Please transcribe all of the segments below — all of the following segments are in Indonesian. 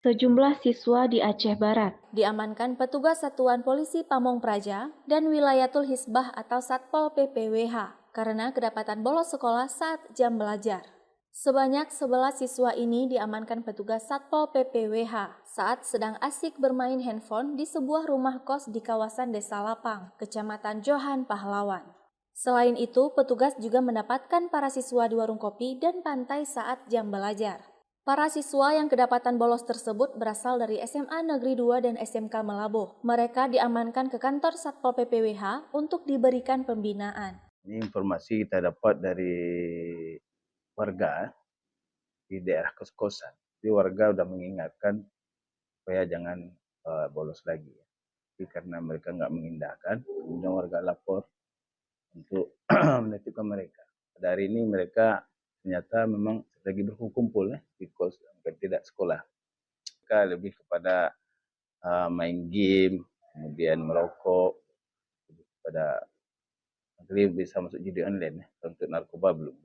Sejumlah siswa di Aceh Barat Diamankan petugas Satuan Polisi Pamong Praja dan Wilayatul Hisbah atau Satpol PPWH karena kedapatan bolos sekolah saat jam belajar. Sebanyak 11 siswa ini diamankan petugas Satpol PPWH saat sedang asik bermain handphone di sebuah rumah kos di kawasan Desa Lapang, Kecamatan Johan Pahlawan. Selain itu, petugas juga mendapatkan para siswa di warung kopi dan pantai saat jam belajar. Para siswa yang kedapatan bolos tersebut berasal dari SMA Negeri 2 dan SMK Melabuh. Mereka diamankan ke kantor Satpol PPWH untuk diberikan pembinaan. Ini informasi kita dapat dari warga di daerah kos-kosan. Jadi warga sudah mengingatkan supaya jangan bolos lagi. Jadi karena mereka nggak mengindahkan, kemudian warga lapor untuk menetipkan mereka. Pada hari ini mereka ternyata memang lagi berkumpul di kos, tidak sekolah. Mereka lebih kepada main game, kemudian merokok, pada akhirnya bisa masuk judi online. Untuk narkoba belum.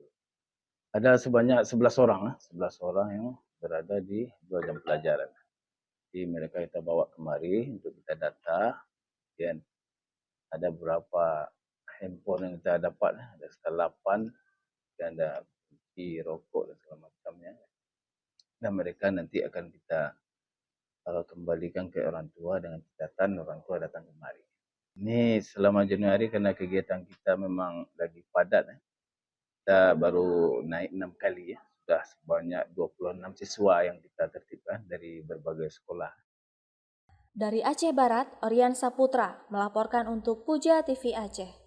Ada sebanyak 11 orang, 11 orang yang berada di 2 jam pelajaran. Jadi mereka kita bawa kemari untuk kita data, dan ada beberapa handphone yang kita dapat, ada sekitar 8, dan ada kunci rokok dan segala macamnya. Dan mereka nanti akan kita kembalikan ke orang tua dengan catatan orang tua datang kemari. Ini selama Januari karena kegiatan kita memang lagi padat. Kita baru naik 6 kali ya. Sudah sebanyak 26 siswa yang kita tertibkan dari berbagai sekolah. Dari Aceh Barat, Orian Saputra melaporkan untuk Puja TV Aceh.